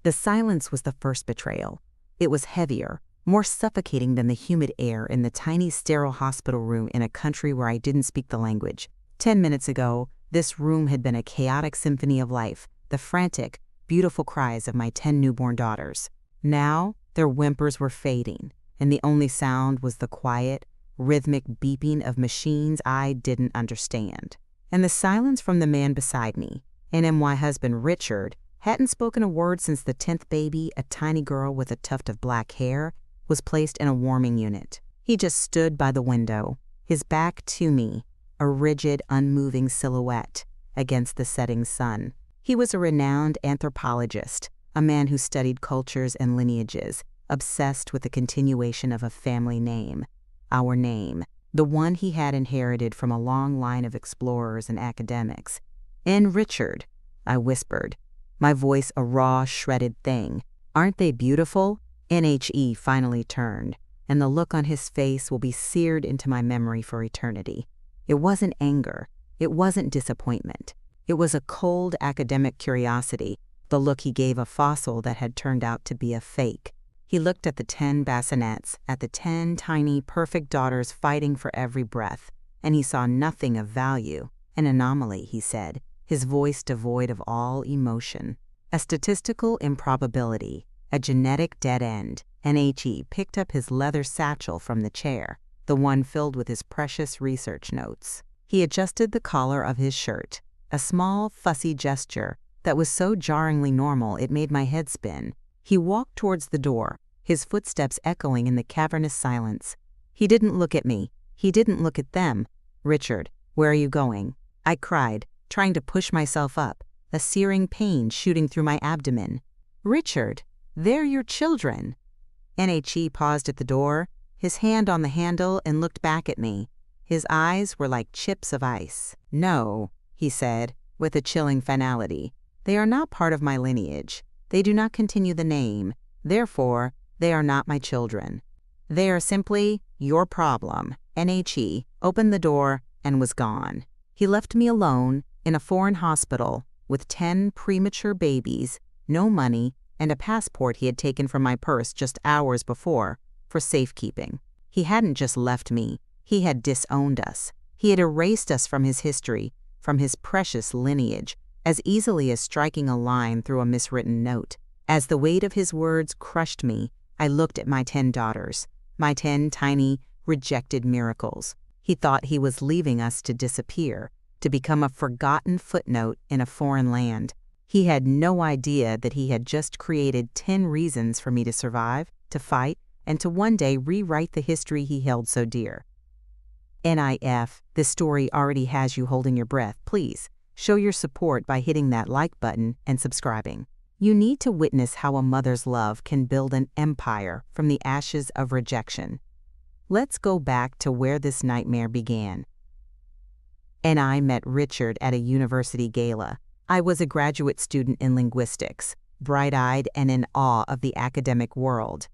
The silence was the first betrayal. It was heavier, more suffocating than the humid air in the tiny sterile hospital room in a country where I didn't speak the language. 10 minutes ago, this room had been a chaotic symphony of life, the frantic, beautiful cries of my 10 newborn daughters. Now, their whimpers were fading, and the only sound was the quiet, rhythmic beeping of machines I didn't understand. And the silence from the man beside me, my husband Richard, hadn't spoken a word since the 10th baby, a tiny girl with a tuft of black hair, was placed in a warming unit. He just stood by the window, his back to me, a rigid, unmoving silhouette against the setting sun. He was a renowned anthropologist, a man who studied cultures and lineages, obsessed with the continuation of a family name, our name, the one he had inherited from a long line of explorers and academics. "And Richard," I whispered, my voice a raw, shredded thing. "Aren't they beautiful?" NHE finally turned, and the look on his face will be seared into my memory for eternity. It wasn't anger. It wasn't disappointment. It was a cold academic curiosity, the look he gave a fossil that had turned out to be a fake. He looked at the 10 bassinets, at the 10 tiny, perfect daughters fighting for every breath, and he saw nothing of value. "An anomaly," he said, his voice devoid of all emotion. "A statistical improbability, a genetic dead end." NHE picked up his leather satchel from the chair, the one filled with his precious research notes. He adjusted the collar of his shirt, a small, fussy gesture that was so jarringly normal it made my head spin. He walked towards the door, his footsteps echoing in the cavernous silence. He didn't look at me. He didn't look at them. "Richard, where are you going?" I cried, trying to push myself up, a searing pain shooting through my abdomen. "Richard, they're your children." NHE paused at the door, his hand on the handle, and looked back at me. His eyes were like chips of ice. "No," he said, with a chilling finality. "They are not part of my lineage. They do not continue the name. Therefore, they are not my children. They are simply your problem." NHE opened the door and was gone. He left me alone in a foreign hospital with 10 premature babies, no money, and a passport he had taken from my purse just hours before for safekeeping. He hadn't just left me. He had disowned us. He had erased us from his history, from his precious lineage, as easily as striking a line through a miswritten note. As the weight of his words crushed me, I looked at my 10 daughters, my 10 tiny, rejected miracles. He thought he was leaving us to disappear, to become a forgotten footnote in a foreign land. He had no idea that he had just created 10 reasons for me to survive, to fight, and to one day rewrite the history he held so dear. NIF, this story already has you holding your breath. Please show your support by hitting that like button and subscribing. You need to witness how a mother's love can build an empire from the ashes of rejection. Let's go back to where this nightmare began. I met Richard at a university gala. I was a graduate student in linguistics, bright-eyed and in awe of the academic world.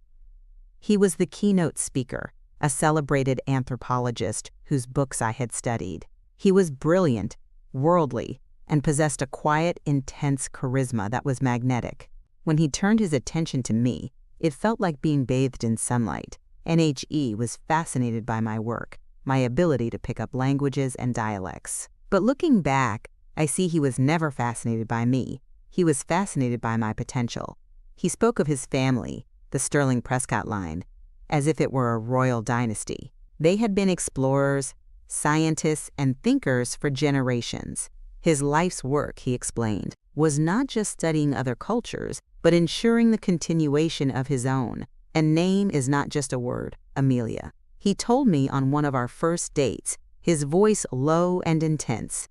He was the keynote speaker, a celebrated anthropologist whose books I had studied. He was brilliant, worldly, and possessed a quiet, intense charisma that was magnetic. When he turned his attention to me, it felt like being bathed in sunlight. NHE was fascinated by my work, my ability to pick up languages and dialects. But looking back, I see he was never fascinated by me. He was fascinated by my potential. He spoke of his family, the Sterling Prescott line, as if it were a royal dynasty. They had been explorers, scientists, and thinkers for generations. His life's work, he explained, was not just studying other cultures, but ensuring the continuation of his own. And name is not just a word, Amelia. He told me on one of our first dates, his voice low and intense.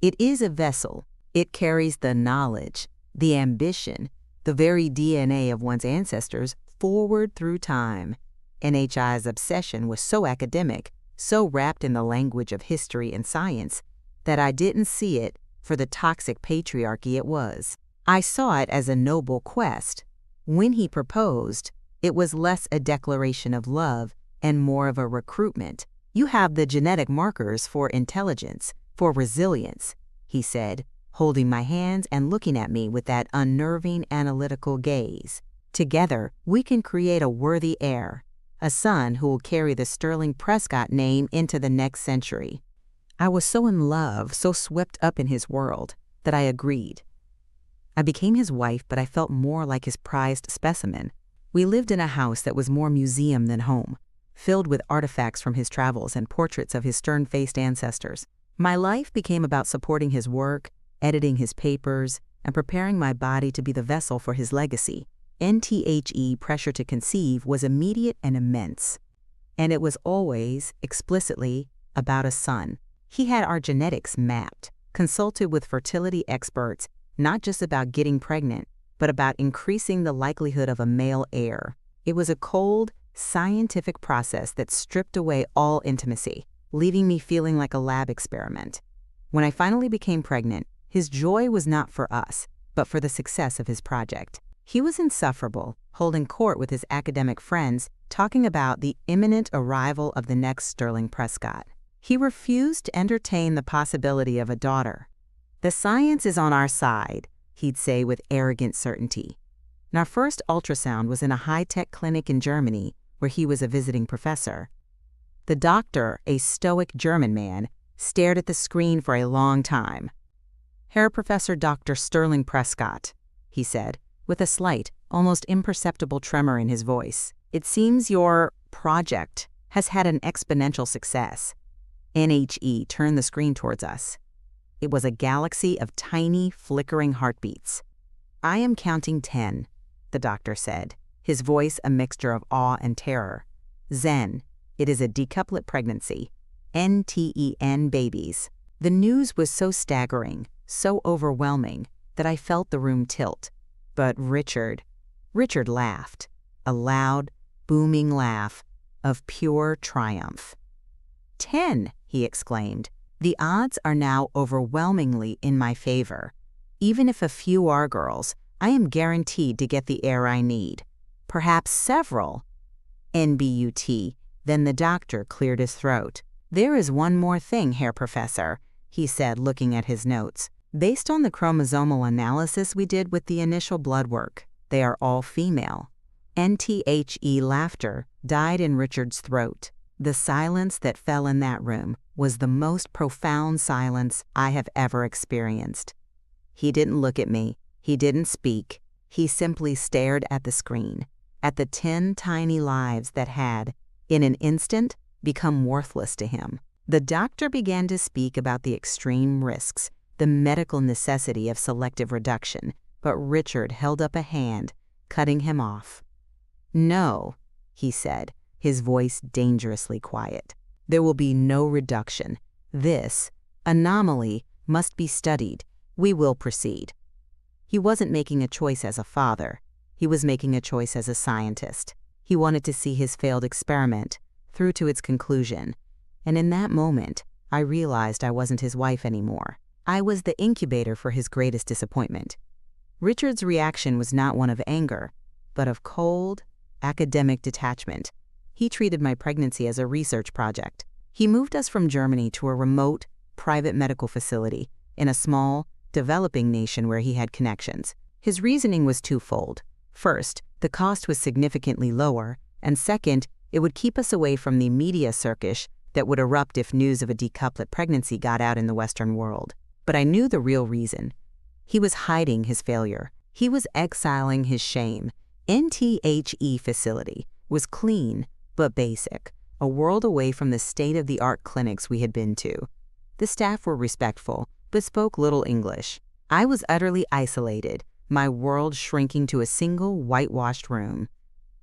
It is a vessel. It carries the knowledge, the ambition, the very DNA of one's ancestors forward through time. NHI's obsession was so academic, so wrapped in the language of history and science, that I didn't see it for the toxic patriarchy it was. I saw it as a noble quest. When he proposed, it was less a declaration of love and more of a recruitment. "You have the genetic markers for intelligence, for resilience," he said, holding my hands and looking at me with that unnerving analytical gaze. Together, we can create a worthy heir, a son who will carry the Sterling Prescott name into the next century. I was so in love, so swept up in his world, that I agreed. I became his wife, but I felt more like his prized specimen. We lived in a house that was more museum than home, filled with artifacts from his travels and portraits of his stern-faced ancestors. My life became about supporting his work, editing his papers, and preparing my body to be the vessel for his legacy. NTHE pressure to conceive was immediate and immense, and it was always, explicitly, about a son. He had our genetics mapped, consulted with fertility experts, not just about getting pregnant, but about increasing the likelihood of a male heir. It was a cold, scientific process that stripped away all intimacy, leaving me feeling like a lab experiment. When I finally became pregnant, his joy was not for us, but for the success of his project. He was insufferable, holding court with his academic friends, talking about the imminent arrival of the next Sterling Prescott. He refused to entertain the possibility of a daughter. "The science is on our side," he'd say with arrogant certainty. And our first ultrasound was in a high-tech clinic in Germany where he was a visiting professor. The doctor, a stoic German man, stared at the screen for a long time. "Herr Professor Dr. Sterling Prescott," he said, with a slight, almost imperceptible tremor in his voice. "It seems your project has had an exponential success." NHE turned the screen towards us. It was a galaxy of tiny, flickering heartbeats. "I am counting 10, the doctor said, his voice a mixture of awe and terror. "Zen, it is a decuplet pregnancy. NTEN babies." The news was so staggering, so overwhelming, that I felt the room tilt. But Richard laughed, a loud, booming laugh of pure triumph. "10, he exclaimed. "The odds are now overwhelmingly in my favor. Even if a few are girls, I am guaranteed to get the heir I need. Perhaps several." NBUT, then the doctor cleared his throat. "There is one more thing, Herr Professor," he said, looking at his notes. "Based on the chromosomal analysis we did with the initial blood work, they are all female." NTHE laughter died in Richard's throat. The silence that fell in that room was the most profound silence I have ever experienced. He didn't look at me. He didn't speak. He simply stared at the screen, at the 10 tiny lives that had, in an instant, become worthless to him. The doctor began to speak about the extreme risks, the medical necessity of selective reduction, but Richard held up a hand, cutting him off. "No," he said, his voice dangerously quiet. "There will be no reduction. This anomaly must be studied. We will proceed." He wasn't making a choice as a father. He was making a choice as a scientist. He wanted to see his failed experiment through to its conclusion. And in that moment, I realized I wasn't his wife anymore. I was the incubator for his greatest disappointment. Richard's reaction was not one of anger, but of cold, academic detachment. He treated my pregnancy as a research project. He moved us from Germany to a remote, private medical facility in a small, developing nation where he had connections. His reasoning was twofold. First, the cost was significantly lower, and second, it would keep us away from the media circus that would erupt if news of a decuplet pregnancy got out in the Western world. But I knew the real reason. He was hiding his failure. He was exiling his shame. NTHE facility was clean, but basic, a world away from the state-of-the-art clinics we had been to. The staff were respectful, but spoke little English. I was utterly isolated, my world shrinking to a single whitewashed room.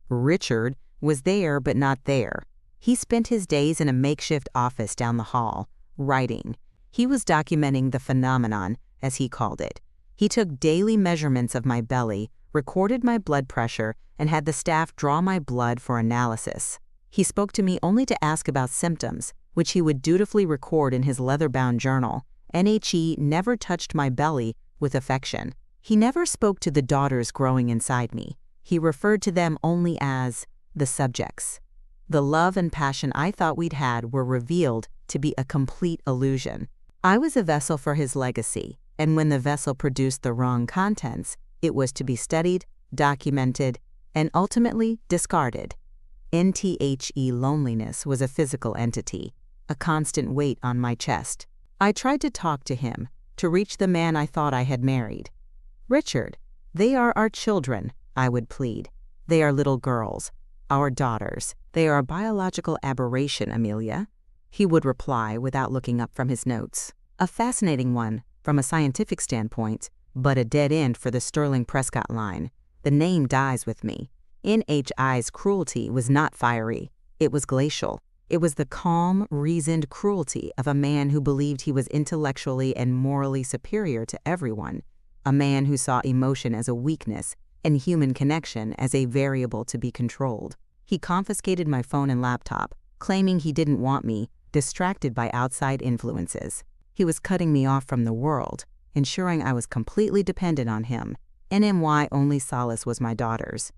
Richard was there but not there. He spent his days in a makeshift office down the hall, writing. He was documenting the phenomenon, as he called it. He took daily measurements of my belly, recorded my blood pressure, and had the staff draw my blood for analysis. He spoke to me only to ask about symptoms, which he would dutifully record in his leather-bound journal. NHE never touched my belly with affection. He never spoke to the daughters growing inside me. He referred to them only as the subjects. The love and passion I thought we'd had were revealed to be a complete illusion. I was a vessel for his legacy, and when the vessel produced the wrong contents, it was to be studied, documented, and ultimately discarded. Loneliness was a physical entity, a constant weight on my chest. I tried to talk to him, to reach the man I thought I had married. "Richard, they are our children," I would plead. "They are little girls, our daughters. They are a biological aberration, Amelia," he would reply without looking up from his notes. A fascinating one from a scientific standpoint, but a dead end for the Sterling Prescott line. The name dies with me. NHI's cruelty was not fiery. It was glacial. It was the calm, reasoned cruelty of a man who believed he was intellectually and morally superior to everyone, a man who saw emotion as a weakness and human connection as a variable to be controlled. He confiscated my phone and laptop, claiming he didn't want me, distracted by outside influences. He was cutting me off from the world, ensuring I was completely dependent on him. NMY only solace was my daughters.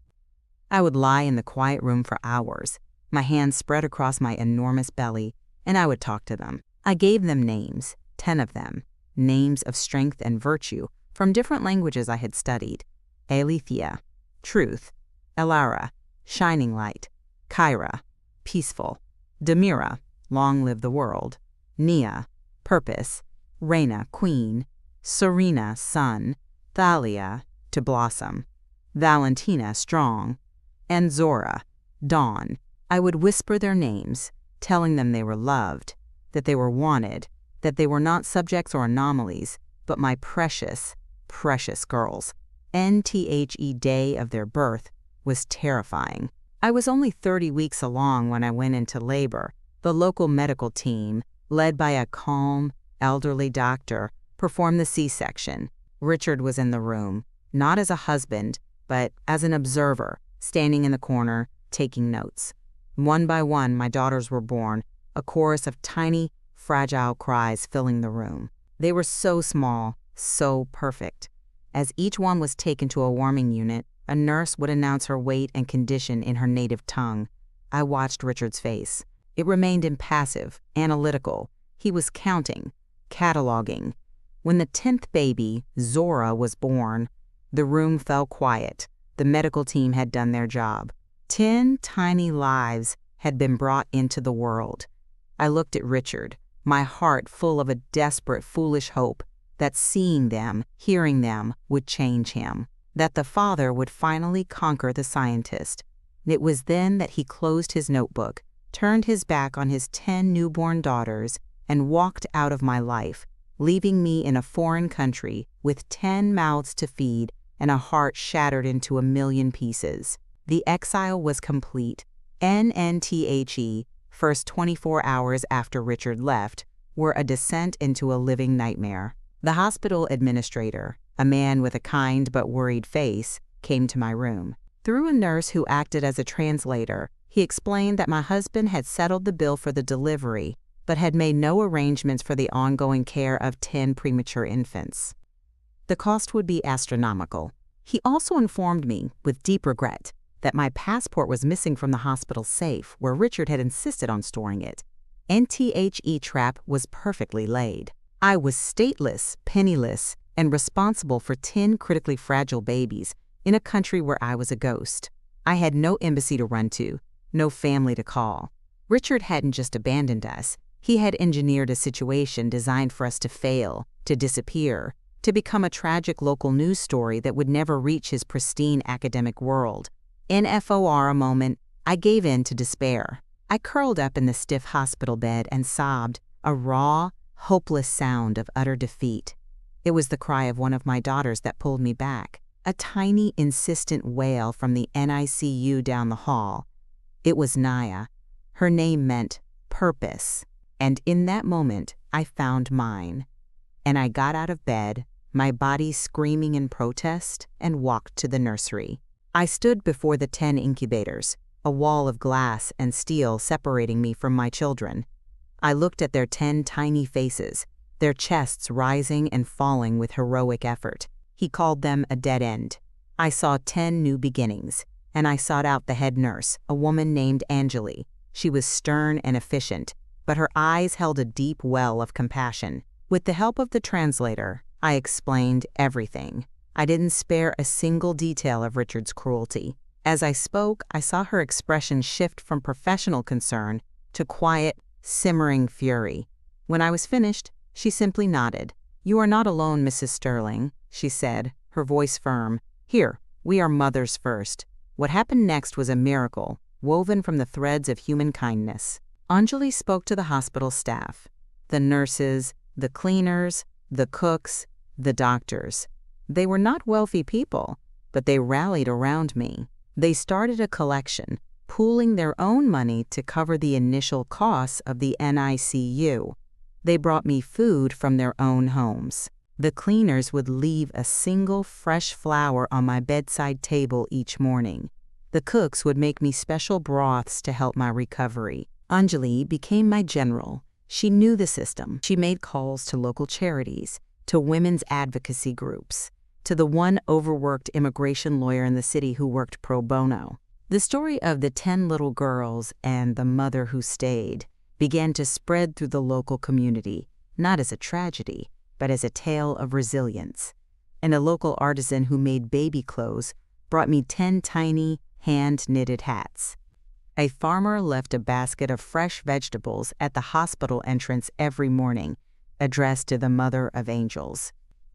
I would lie in the quiet room for hours, my hands spread across my enormous belly, and I would talk to them. I gave them names, 10 of them, names of strength and virtue from different languages I had studied. Alethea, truth; Elara, shining light; Kyra, peaceful; Demira, long live the world; Nia, purpose; Reina, queen; Serena, sun; Thalia, to blossom; Valentina, strong; and Zora, dawn. I would whisper their names, telling them they were loved, that they were wanted, that they were not subjects or anomalies, but my precious, precious girls. NTHE day of their birth was terrifying. I was only 30 weeks along when I went into labor. The local medical team, led by a calm, elderly doctor, performed the C-section. Richard was in the room, not as a husband, but as an observer, standing in the corner, taking notes. One by one, my daughters were born, a chorus of tiny, fragile cries filling the room. They were so small, so perfect. As each one was taken to a warming unit, a nurse would announce her weight and condition in her native tongue. I watched Richard's face. It remained impassive, analytical. He was counting, cataloging. When the 10th baby, Zora, was born, the room fell quiet. The medical team had done their job. 10 tiny lives had been brought into the world. I looked at Richard, my heart full of a desperate, foolish hope that seeing them, hearing them, would change him, that the father would finally conquer the scientist. It was then that he closed his notebook, turned his back on his 10 newborn daughters, and walked out of my life, leaving me in a foreign country with 10 mouths to feed and a heart shattered into a million pieces. The exile was complete. NNTHE, first 24 hours after Richard left, were a descent into a living nightmare. The hospital administrator, a man with a kind but worried face, came to my room. Through a nurse who acted as a translator, he explained that my husband had settled the bill for the delivery, but had made no arrangements for the ongoing care of 10 premature infants. The cost would be astronomical. He also informed me, with deep regret, that my passport was missing from the hospital safe, where Richard had insisted on storing it. NTHE trap was perfectly laid. I was stateless, penniless, and responsible for 10 critically fragile babies in a country where I was a ghost. I had no embassy to run to, no family to call. Richard hadn't just abandoned us. He had engineered a situation designed for us to fail, to disappear, to become a tragic local news story that would never reach his pristine academic world. In FOR a moment, I gave in to despair. I curled up in the stiff hospital bed and sobbed, a raw, hopeless sound of utter defeat. It was the cry of one of my daughters that pulled me back, a tiny, insistent wail from the NICU down the hall. It was Naya. Her name meant purpose, and in that moment, I found mine. And I got out of bed, my body screaming in protest, and walked to the nursery. I stood before the 10 incubators, a wall of glass and steel separating me from my children. I looked at their 10 tiny faces, their chests rising and falling with heroic effort. He called them a dead end. I saw 10 new beginnings, and I sought out the head nurse, a woman named Angeli. She was stern and efficient, but her eyes held a deep well of compassion. With the help of the translator, I explained everything. I didn't spare a single detail of Richard's cruelty. As I spoke, I saw her expression shift from professional concern to quiet, simmering fury. When I was finished, she simply nodded. "You are not alone, Mrs. Sterling," she said, her voice firm. "Here, we are mothers first." What happened next was a miracle, woven from the threads of human kindness. Anjali spoke to the hospital staff, the nurses, the cleaners, the cooks, the doctors. They were not wealthy people, but they rallied around me. They started a collection, pooling their own money to cover the initial costs of the NICU. They brought me food from their own homes. The cleaners would leave a single fresh flower on my bedside table each morning. The cooks would make me special broths to help my recovery. Anjali became my general. She knew the system. She made calls to local charities, to women's advocacy groups, to the one overworked immigration lawyer in the city who worked pro bono. The story of the 10 little girls and the mother who stayed began to spread through the local community, not as a tragedy, but as a tale of resilience. And a local artisan who made baby clothes brought me 10 tiny, hand-knitted hats. A farmer left a basket of fresh vegetables at the hospital entrance every morning, addressed to the Mother of Angels.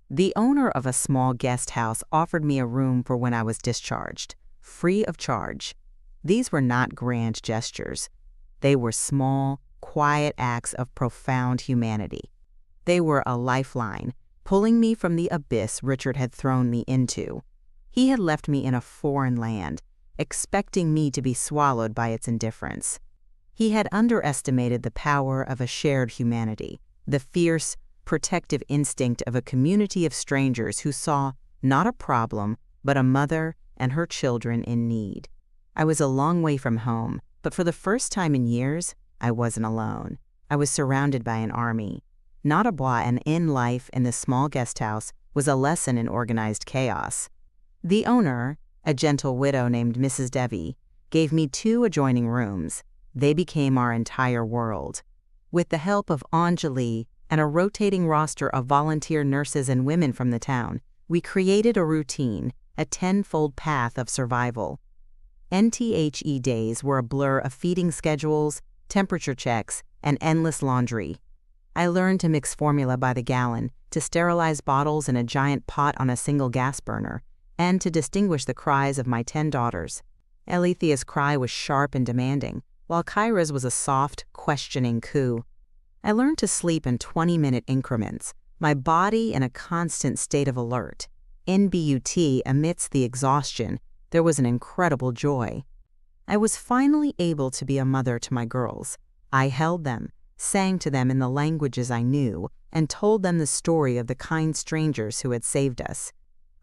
The owner of a small guest house offered me a room for when I was discharged, free of charge. These were not grand gestures. They were small, quiet acts of profound humanity. They were a lifeline, pulling me from the abyss Richard had thrown me into. He had left me in a foreign land, expecting me to be swallowed by its indifference. He had underestimated the power of a shared humanity, the fierce, protective instinct of a community of strangers who saw not a problem, but a mother and her children in need. I was a long way from home, but for the first time in years, I wasn't alone. I was surrounded by an army. Not a bois and in life in the small guest house was a lesson in organized chaos. The owner, a gentle widow named Mrs. Devi, gave me 2 adjoining rooms. They became our entire world. With the help of Anjali and a rotating roster of volunteer nurses and women from the town, we created a routine, a 10-fold path of survival. NTHE days were a blur of feeding schedules, temperature checks, and endless laundry. I learned to mix formula by the gallon, to sterilize bottles in a giant pot on a single gas burner, and to distinguish the cries of my 10 daughters. Alethea's cry was sharp and demanding, while Kyra's was a soft, questioning coo. I learned to sleep in 20-minute increments, my body in a constant state of alert. In BUT, amidst the exhaustion, there was an incredible joy. I was finally able to be a mother to my girls. I held them, sang to them in the languages I knew, and told them the story of the kind strangers who had saved us.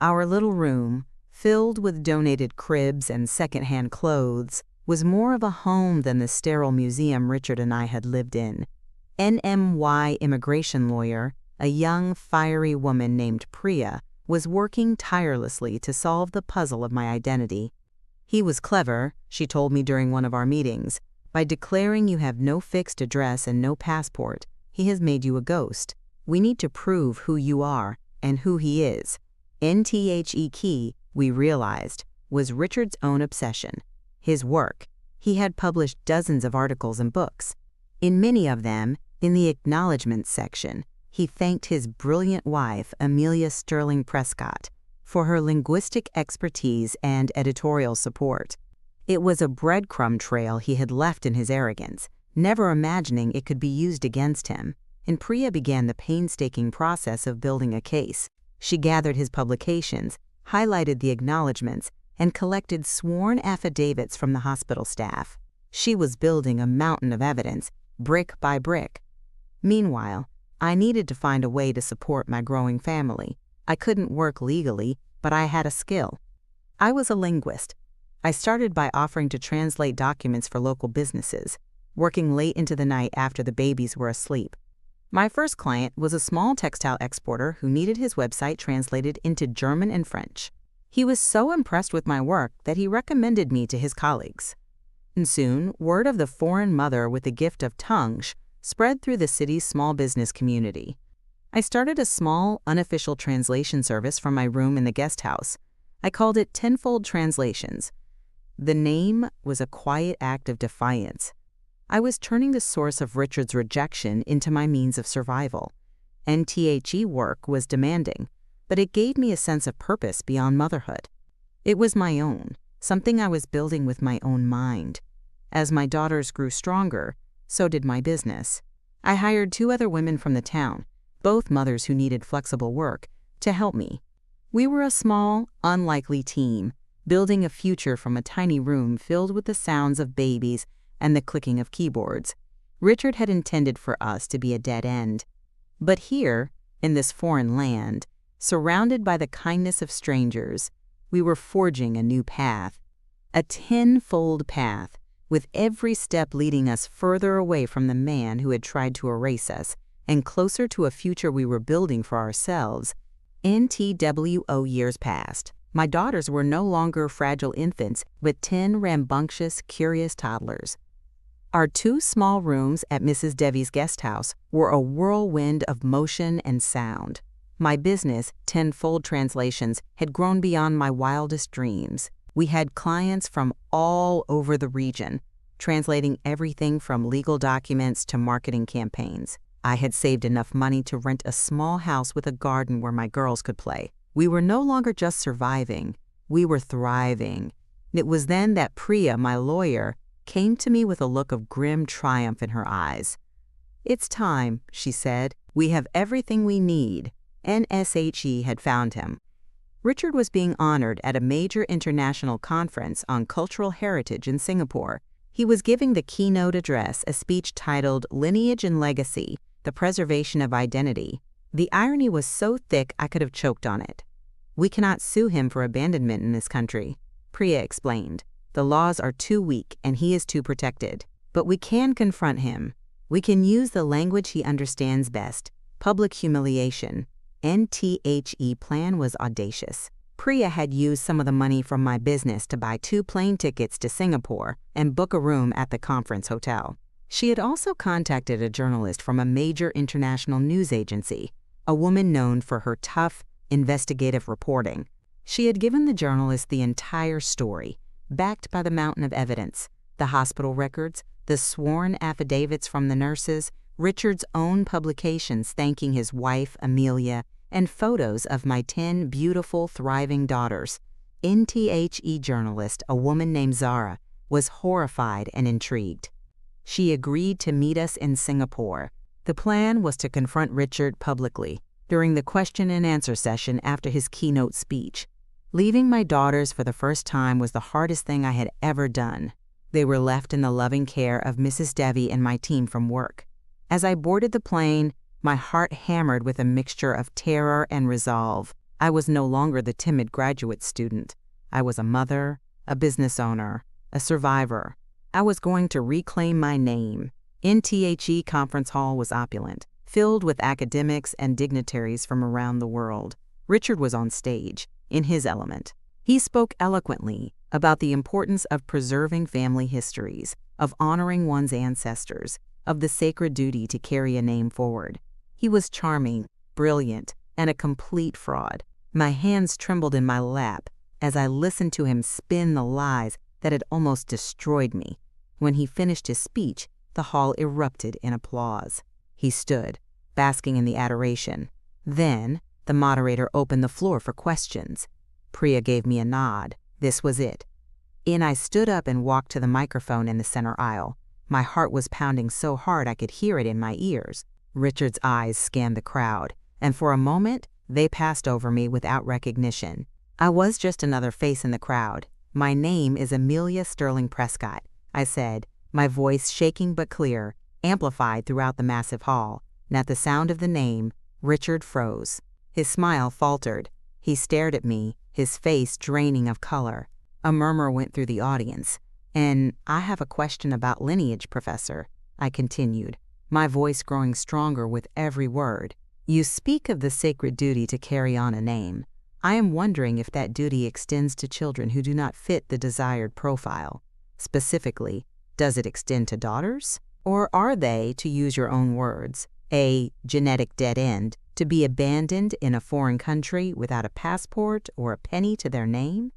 Our little room, filled with donated cribs and second-hand clothes, was more of a home than the sterile museum Richard and I had lived in. NMY immigration lawyer, a young, fiery woman named Priya, was working tirelessly to solve the puzzle of my identity. He was clever, she told me during one of our meetings. By declaring you have no fixed address and no passport, he has made you a ghost. We need to prove who you are and who he is. NTHE key, we realized, was Richard's own obsession, his work. He had published dozens of articles and books. In many of them, in the acknowledgments section, he thanked his brilliant wife, Amelia Sterling Prescott, for her linguistic expertise and editorial support. It was a breadcrumb trail he had left in his arrogance, never imagining it could be used against him. And Priya began the painstaking process of building a case. She gathered his publications, highlighted the acknowledgments, and collected sworn affidavits from the hospital staff. She was building a mountain of evidence, brick by brick. Meanwhile, I needed to find a way to support my growing family. I couldn't work legally, but I had a skill. I was a linguist. I started by offering to translate documents for local businesses, working late into the night after the babies were asleep. My first client was a small textile exporter who needed his website translated into German and French. He was so impressed with my work that he recommended me to his colleagues. And soon, word of the foreign mother with the gift of tongues spread through the city's small business community. I started a small, unofficial translation service from my room in the guest house. I called it Tenfold Translations. The name was a quiet act of defiance. I was turning the source of Richard's rejection into my means of survival. NTHE work was demanding, but it gave me a sense of purpose beyond motherhood. It was my own, something I was building with my own mind. As my daughters grew stronger, so did my business. I hired 2 other women from the town, both mothers who needed flexible work, to help me. We were a small, unlikely team, building a future from a tiny room filled with the sounds of babies and the clicking of keyboards. Richard had intended for us to be a dead end. But here, in this foreign land, surrounded by the kindness of strangers, we were forging a new path. A tenfold path, with every step leading us further away from the man who had tried to erase us, and closer to a future we were building for ourselves. NTWO years passed. My daughters were no longer fragile infants, but 10 rambunctious, curious toddlers. Our 2 small rooms at Mrs. Devy's guest house were a whirlwind of motion and sound. My business, Tenfold Translations, had grown beyond my wildest dreams. We had clients from all over the region, translating everything from legal documents to marketing campaigns. I had saved enough money to rent a small house with a garden where my girls could play. We were no longer just surviving, we were thriving. It was then that Priya, my lawyer, came to me with a look of grim triumph in her eyes. "It's time," she said. "We have everything we need." NSHE had found him. Richard was being honored at a major international conference on cultural heritage in Singapore. He was giving the keynote address, a speech titled Lineage and Legacy, the Preservation of Identity. The irony was so thick I could have choked on it. "We cannot sue him for abandonment in this country," Priya explained. "The laws are too weak and he is too protected. But we can confront him. We can use the language he understands best, public humiliation." NTHE plan was audacious. Priya had used some of the money from my business to buy 2 plane tickets to Singapore and book a room at the conference hotel. She had also contacted a journalist from a major international news agency, a woman known for her tough, investigative reporting. She had given the journalist the entire story, backed by the mountain of evidence, the hospital records, the sworn affidavits from the nurses, Richard's own publications thanking his wife, Amelia, and photos of my 10 beautiful, thriving daughters. NTHE journalist, a woman named Zara, was horrified and intrigued. She agreed to meet us in Singapore. The plan was to confront Richard publicly during the question and answer session after his keynote speech. Leaving my daughters for the first time was the hardest thing I had ever done. They were left in the loving care of Mrs. Devy and my team from work. As I boarded the plane, my heart hammered with a mixture of terror and resolve. I was no longer the timid graduate student. I was a mother, a business owner, a survivor. I was going to reclaim my name. NTHE conference hall was opulent, filled with academics and dignitaries from around the world. Richard was on stage, in his element. He spoke eloquently about the importance of preserving family histories, of honoring one's ancestors, of the sacred duty to carry a name forward. He was charming, brilliant, and a complete fraud. My hands trembled in my lap as I listened to him spin the lies that had almost destroyed me. When he finished his speech, the hall erupted in applause. He stood, basking in the adoration. Then, the moderator opened the floor for questions. Priya gave me a nod. This was it. I stood up and walked to the microphone in the center aisle. My heart was pounding so hard I could hear it in my ears. Richard's eyes scanned the crowd, and for a moment, they passed over me without recognition. I was just another face in the crowd. "My name is Amelia Sterling Prescott," I said, my voice shaking but clear, amplified throughout the massive hall. And at the sound of the name, Richard froze. His smile faltered. He stared at me, his face draining of color. A murmur went through the audience. "And I have a question about lineage, Professor," I continued, my voice growing stronger with every word. "You speak of the sacred duty to carry on a name. I am wondering if that duty extends to children who do not fit the desired profile. Specifically, does it extend to daughters? Or are they, to use your own words, a genetic dead end To be abandoned in a foreign country without a passport or a penny to their name?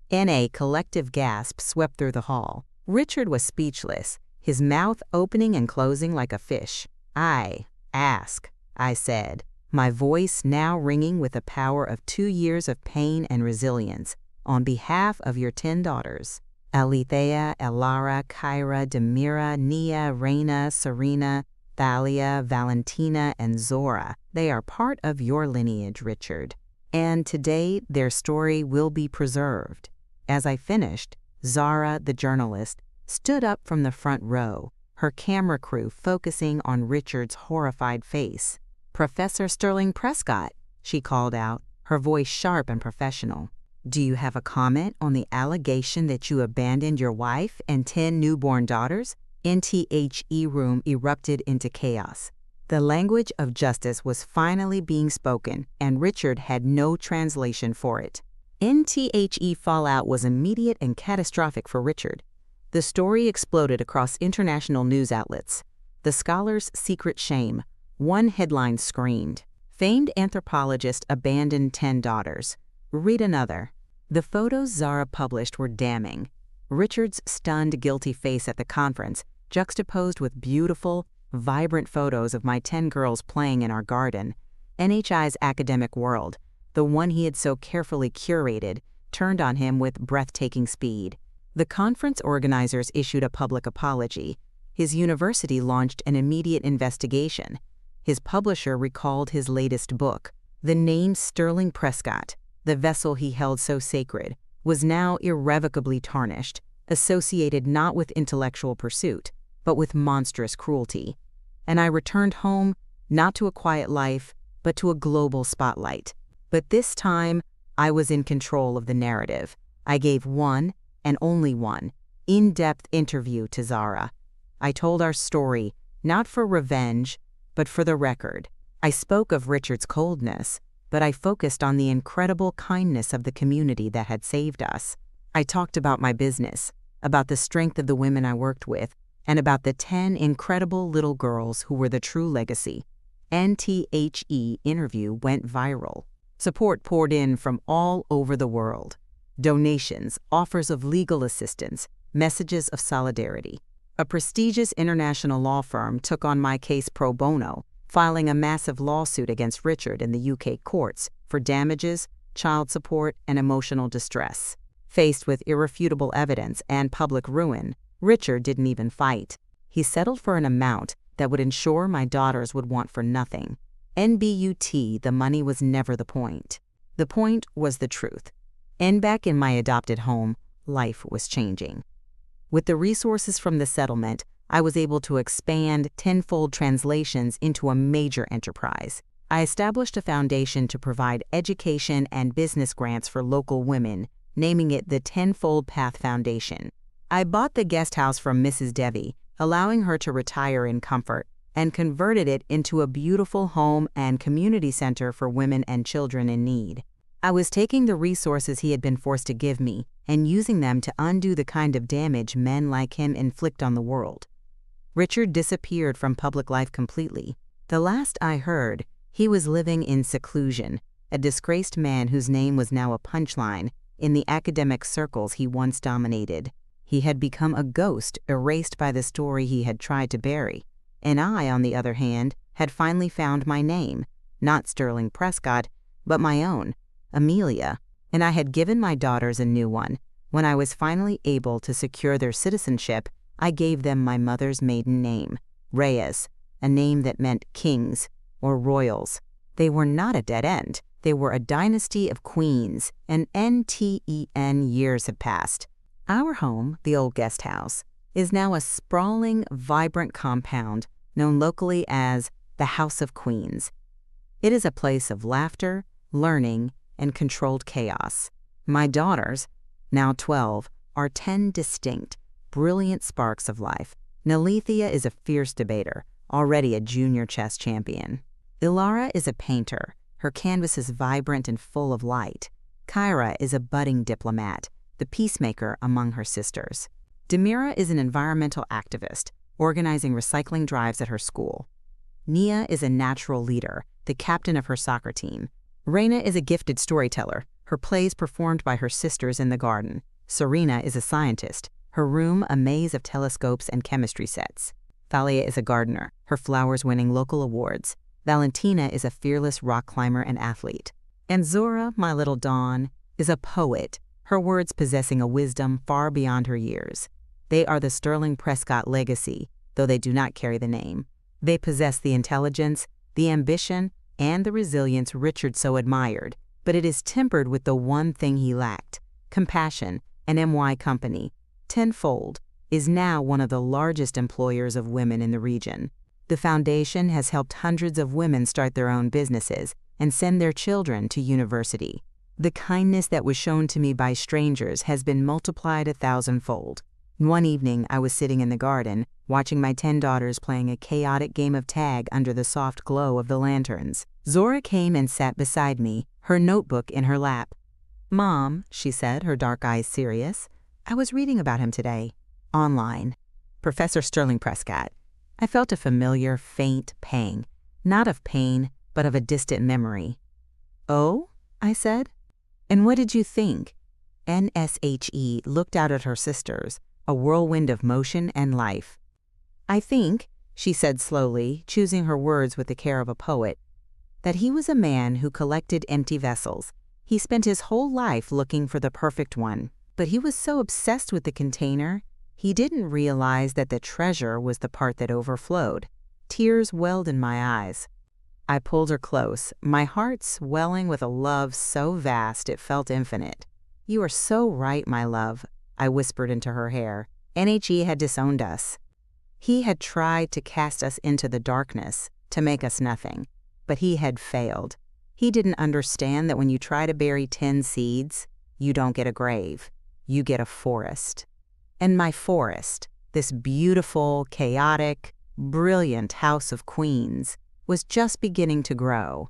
And a collective gasp swept through the hall. Richard was speechless, his mouth opening and closing like a fish. "I ask," I said, my voice now ringing with the power of 2 years of pain and resilience, "on behalf of your 10 daughters, Alethea, Elara, Kyra, Demira, Nia, Reina, Serena, Thalia, Valentina, and Zora. They are part of your lineage, Richard. And today their story will be preserved." As I finished, Zara, the journalist, stood up from the front row, her camera crew focusing on Richard's horrified face. "Professor Sterling Prescott," she called out, her voice sharp and professional. "Do you have a comment on the allegation that you abandoned your wife and 10 newborn daughters?" NTHE room erupted into chaos. The language of justice was finally being spoken, and Richard had no translation for it. NTHE fallout was immediate and catastrophic for Richard. The story exploded across international news outlets. "The scholar's secret shame," one headline screamed. "Famed anthropologist abandoned 10 daughters." Read another. The photos Zara published were damning. Richard's stunned, guilty face at the conference, juxtaposed with beautiful, vibrant photos of my 10 girls playing in our garden. NHI's academic world, the one he had so carefully curated, turned on him with breathtaking speed. The conference organizers issued a public apology. His university launched an immediate investigation. His publisher recalled his latest book. The name Sterling Prescott, the vessel he held so sacred, was now irrevocably tarnished, associated not with intellectual pursuit, but with monstrous cruelty. And I returned home, not to a quiet life, but to a global spotlight. But this time, I was in control of the narrative. I gave one, and only one, in-depth interview to Zara. I told our story, not for revenge, but for the record. I spoke of Richard's coldness, but I focused on the incredible kindness of the community that had saved us. I talked about my business, about the strength of the women I worked with, and about the 10 incredible little girls who were the true legacy. NTHE interview went viral. Support poured in from all over the world. Donations, offers of legal assistance, messages of solidarity. A prestigious international law firm took on my case pro bono, filing a massive lawsuit against Richard in the UK courts for damages, child support, and emotional distress. Faced with irrefutable evidence and public ruin, Richard didn't even fight. He settled for an amount that would ensure my daughters would want for nothing. NBUT, the money was never the point. The point was the truth. And back in my adopted home, life was changing. With the resources from the settlement, I was able to expand tenfold translations into a major enterprise. I established a foundation to provide education and business grants for local women, naming it the Tenfold Path Foundation. I bought the guest house from Mrs. Devi, allowing her to retire in comfort, and converted it into a beautiful home and community center for women and children in need. I was taking the resources he had been forced to give me and using them to undo the kind of damage men like him inflict on the world. Richard disappeared from public life completely. The last I heard, he was living in seclusion, a disgraced man whose name was now a punchline in the academic circles he once dominated. He had become a ghost erased by the story he had tried to bury. And I, on the other hand, had finally found my name, not Sterling Prescott, but my own, Amelia, and I had given my daughters a new one. When I was finally able to secure their citizenship, I gave them my mother's maiden name, Reyes, a name that meant kings or royals. They were not a dead end. They were a dynasty of queens, and NTEN years have passed. Our home, the old guest house, is now a sprawling, vibrant compound known locally as the House of Queens. It is a place of laughter, learning, and controlled chaos. My daughters, now 12, are 10 distinct, brilliant sparks of life. Nalethea is a fierce debater, already a junior chess champion. Elara is a painter. Her canvas is vibrant and full of light. Kyra is a budding diplomat, the peacemaker among her sisters. Demira is an environmental activist, organizing recycling drives at her school. Nia is a natural leader, the captain of her soccer team. Reina is a gifted storyteller, her plays performed by her sisters in the garden. Serena is a scientist, her room a maze of telescopes and chemistry sets. Thalia is a gardener, her flowers winning local awards. Valentina is a fearless rock climber and athlete. And Zora, my little Dawn, is a poet, her words possessing a wisdom far beyond her years. They are the Sterling Prescott legacy, though they do not carry the name. They possess the intelligence, the ambition, and the resilience Richard so admired, but it is tempered with the one thing he lacked: compassion. And MY Company, tenfold, is now one of the largest employers of women in the region. The foundation has helped hundreds of women start their own businesses and send their children to university. The kindness that was shown to me by strangers has been multiplied 1,000-fold. One evening, I was sitting in the garden, watching my 10 daughters playing a chaotic game of tag under the soft glow of the lanterns. Zora came and sat beside me, her notebook in her lap. "Mom," she said, her dark eyes serious, "I was reading about him today. Online. Professor Sterling Prescott." I felt a familiar, faint pang, not of pain, but of a distant memory. "Oh?" I said. "And what did you think?" NSHE looked out at her sisters, a whirlwind of motion and life. "I think," she said slowly, choosing her words with the care of a poet, "that he was a man who collected empty vessels. He spent his whole life looking for the perfect one, but he was so obsessed with the container, he didn't realize that the treasure was the part that overflowed." Tears welled in my eyes. I pulled her close, my heart swelling with a love so vast it felt infinite. "You are so right, my love," I whispered into her hair. NHE had disowned us. He had tried to cast us into the darkness, to make us nothing, but he had failed. He didn't understand that when you try to bury 10 seeds, you don't get a grave, you get a forest. And my forest, this beautiful, chaotic, brilliant house of queens, was just beginning to grow.